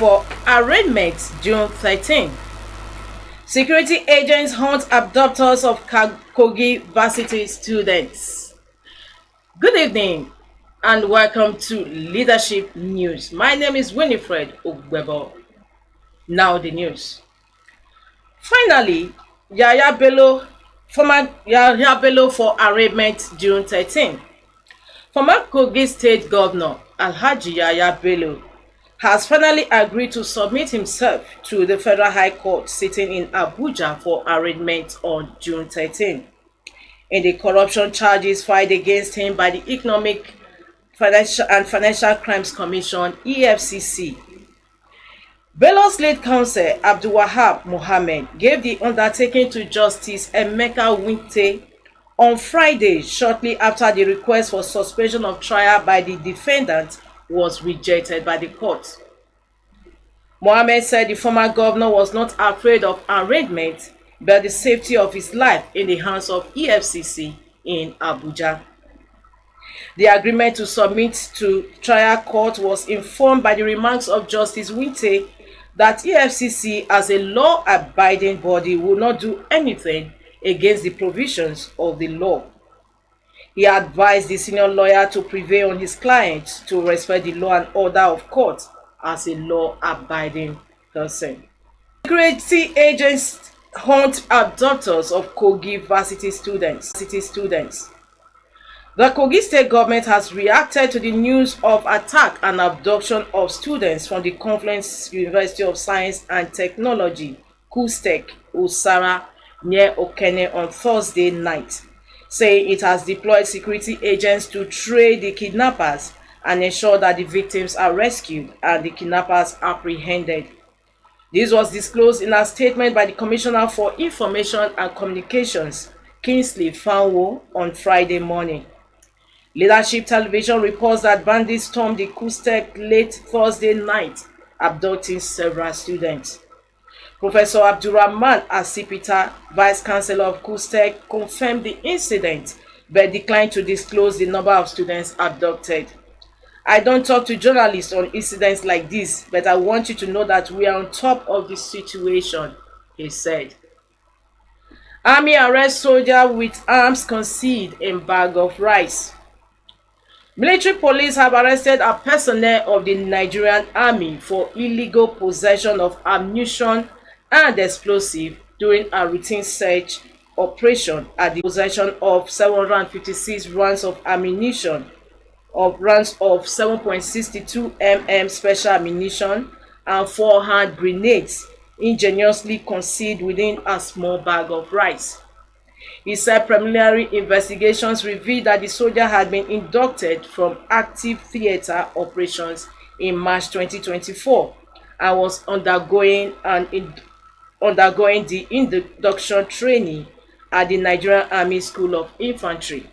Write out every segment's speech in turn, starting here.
for Arraignment June 13. Security agents hunt abductors of Kogi Varsity students. Good evening and welcome to Leadership News. My name is Winifred Ogbebo. Now the news. Finally, former Yahaya Bello for arraignment June 13. Former Kogi State Governor Alhaji Yahaya Bello has finally agreed to submit himself to the Federal High Court sitting in Abuja for arraignment on June 13. In the corruption charges filed against him by the Economic, Financial Crimes Commission (EFCC), Bello's lead counsel Abdulwahab Mohammed gave the undertaking to Justice Emeka Nwite on Friday, shortly after the request for suspension of trial by the defendant was rejected by the court. Mohammed said the former governor was not afraid of arraignment but the safety of his life in the hands of EFCC in Abuja. The agreement to submit to trial court was informed by the remarks of Justice Nwite that EFCC as a law-abiding body will not do anything against the provisions of the law. He advised the senior lawyer to prevail on his client to respect the law and order of court as a law-abiding person. Security agents hunt abductors of Kogi Varsity students. The Kogi State Government has reacted to the news of attack and abduction of students from the Confluence University of Science and Technology, KUSTEC, Usara, near Okene on Thursday night, saying it has deployed security agents to trail the kidnappers and ensure that the victims are rescued and the kidnappers apprehended. This was disclosed in a statement by the Commissioner for Information and Communications, Kingsley Fanwo, on Friday morning. Leadership Television reports that bandits stormed the KUSTEC late Thursday night, abducting several students. Professor Abdulrahman Asipita, Vice Chancellor of KUSTEC, confirmed the incident but declined to disclose the number of students abducted. "I don't talk to journalists on incidents like this, but I want you to know that we are on top of the situation," he said. Army arrests soldier with arms concealed in bag of rice. Military police have arrested a personnel of the Nigerian Army for illegal possession of ammunition and explosive during a routine search operation at the possession of 756 rounds of ammunition, of rounds of 7.62 mm special ammunition and 4 hand grenades ingeniously concealed within a small bag of rice. He said preliminary investigations revealed that the soldier had been inducted from active theater operations in March 2024 and was undergoing the induction training at the Nigerian Army School of Infantry.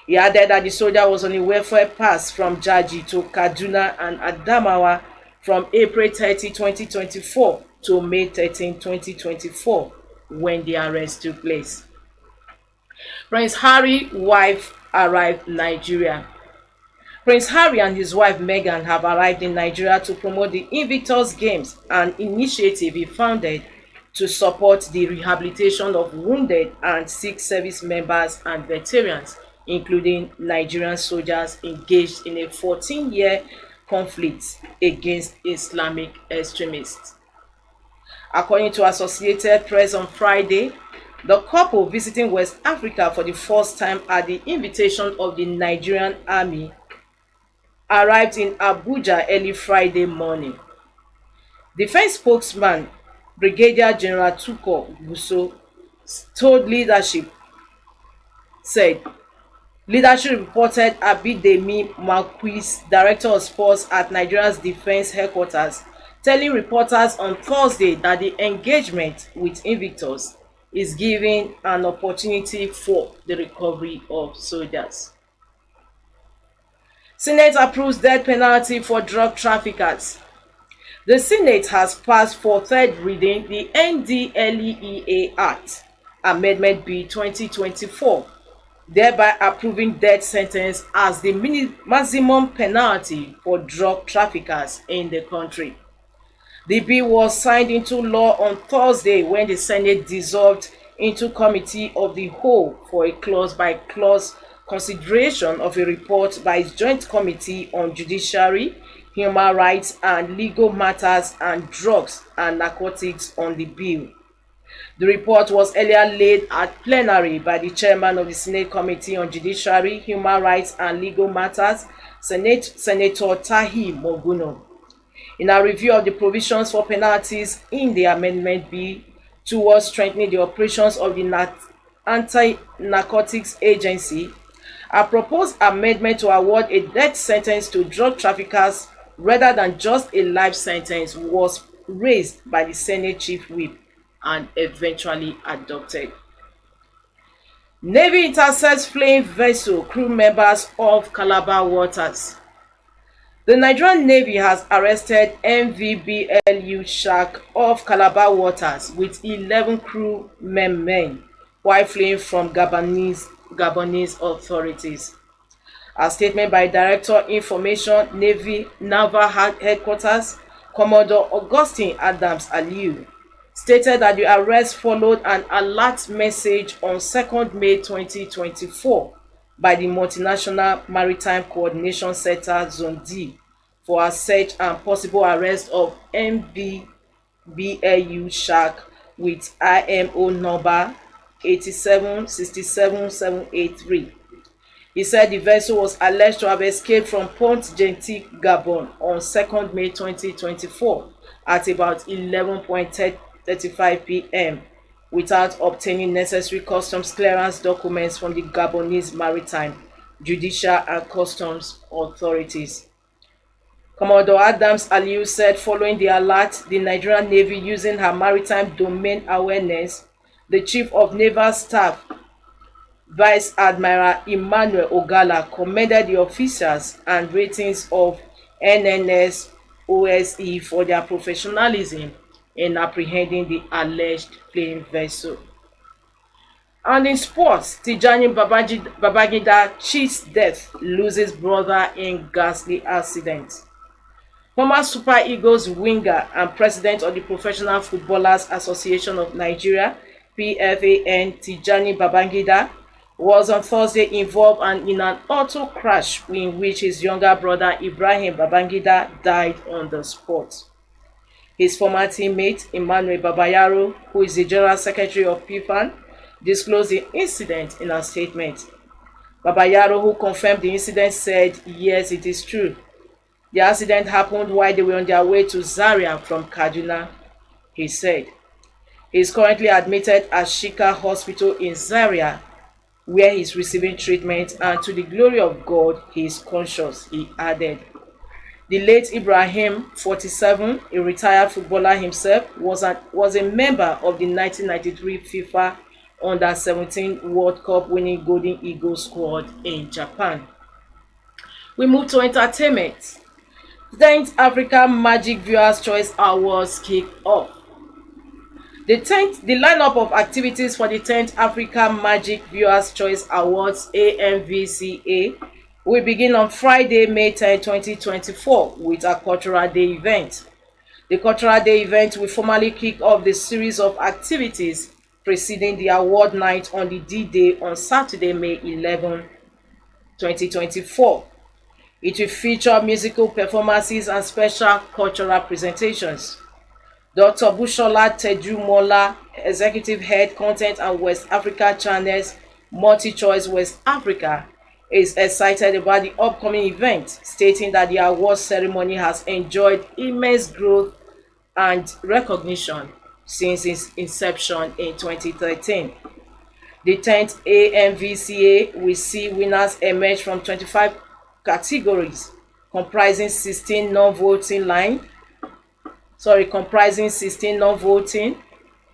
He added that the soldier was on a welfare pass from Jaji to Kaduna and Adamawa from April 30, 2024 to May 13, 2024 when the arrest took place. Prince Harry's wife arrived in Nigeria. Prince Harry and his wife Meghan have arrived in Nigeria to promote the Invictus Games, an initiative he founded to support the rehabilitation of wounded and sick service members and veterans, including Nigerian soldiers engaged in a 14-year conflict against Islamic extremists. According to Associated Press on Friday, the couple visiting West Africa for the first time at the invitation of the Nigerian Army arrived in Abuja early Friday morning. Defense spokesman Brigadier General Tuko Buso told Leadership reported Abidemi Marquis, Director of Sports at Nigeria's Defense Headquarters, telling reporters on Thursday that the engagement with Invictus is giving an opportunity for the recovery of soldiers. Senate approves death penalty for drug traffickers. The Senate has passed for third reading the NDLEA Act, Amendment B 2024, thereby approving death sentence as the maximum penalty for drug traffickers in the country. The bill was signed into law on Thursday when the Senate dissolved into Committee of the Whole for a clause-by-clause consideration of a report by its Joint Committee on Judiciary, Human Rights and Legal Matters and Drugs and Narcotics on the bill. The report was earlier laid at plenary by the chairman of the Senate Committee on Judiciary, Human Rights and Legal Matters, Senator Tahi Moguno. In a review of the provisions for penalties in the amendment bill towards strengthening the operations of the Anti-Narcotics Agency, a proposed amendment to award a death sentence to drug traffickers rather than just a life sentence was raised by the Senate Chief Whip and eventually adopted. Navy intercepts fleeing vessel crew members off Calabar waters. The Nigerian Navy has arrested MV Bello Shark off Calabar waters with 11 crew men while fleeing from Gabonese authorities. A statement by Director Information Navy Naval Headquarters, Commodore Augustine Adams Aliyu, stated that the arrest followed an alert message on 2nd May 2024 by the Multinational Maritime Coordination Center Zone D for a search and possible arrest of MV Bello Shark with IMO number 8767783. He said the vessel was alleged to have escaped from Pont-Gentil, Gabon on 2nd May 2024 at about 11:35 p.m. without obtaining necessary customs clearance documents from the Gabonese Maritime, Judicial and Customs authorities. Commodore Adams Aliyu said following the alert, the Nigerian Navy, using her maritime domain awareness, the Chief of Naval Staff, Vice Admiral Emmanuel Ogala, commended the officers and ratings of NNS OSE for their professionalism in apprehending the alleged fleeing vessel. And in sports, Tijani Babangida cheats death, loses brother in ghastly accident. Former Super Eagles winger and president of the Professional Footballers Association of Nigeria, PFAN, Tijani Babangida, was on Thursday involved in an auto crash in which his younger brother Ibrahim Babangida died on the spot. His former teammate Emmanuel Babayaro, who is the General Secretary of PFAN, disclosed the incident in a statement. Babayaro, who confirmed the incident, said, "Yes, it is true. The accident happened while they were on their way to Zaria from Kaduna," he said. He is currently admitted at Shika Hospital in Zaria, where he is receiving treatment, and to the glory of God, he is conscious, he added. The late Ibrahim, 47, a retired footballer himself, was a member of the 1993 FIFA Under-17 World Cup winning Golden Eagle squad in Japan. We move to entertainment. The 10th Africa Magic Viewers' Choice Awards kick off. The lineup of activities for the 10th Africa Magic Viewers' Choice Awards AMVCA will begin on Friday, May 10, 2024 with a cultural day event. The cultural day event will formally kick off the series of activities preceding the award night on the D-Day on Saturday, May 11, 2024. It will feature musical performances and special cultural presentations. Dr. Bushola Tejumola, Executive Head, Content and West Africa Channels, MultiChoice West Africa, is excited about the upcoming event, stating that the award ceremony has enjoyed immense growth and recognition since its inception in 2013. The 10th AMVCA will see winners emerge from 25 categories, comprising 16 non-voting,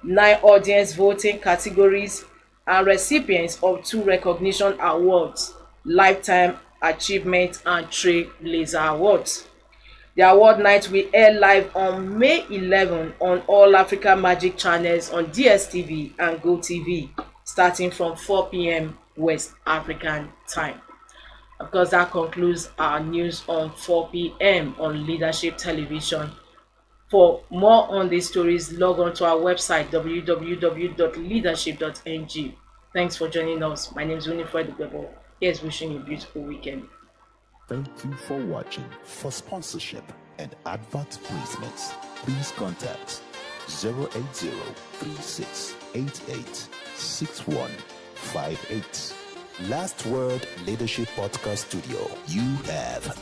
9 audience voting categories, and recipients of 2 recognition awards, Lifetime Achievement and Trailblazer Awards. The award night will air live on May 11 on all Africa Magic channels on DSTV and GoTV, starting from 4 p.m. West African time. Of course, that concludes our news on 4 p.m. on Leadership Television. For more on these stories, log on to our website www.leadership.ng. Thanks for joining us. My name is Winifred Gbebo. Here's wishing you a beautiful weekend. Thank you for watching. For sponsorship and advert placements, please contact 080-3688-6158. Last Word Leadership Podcast Studio. You have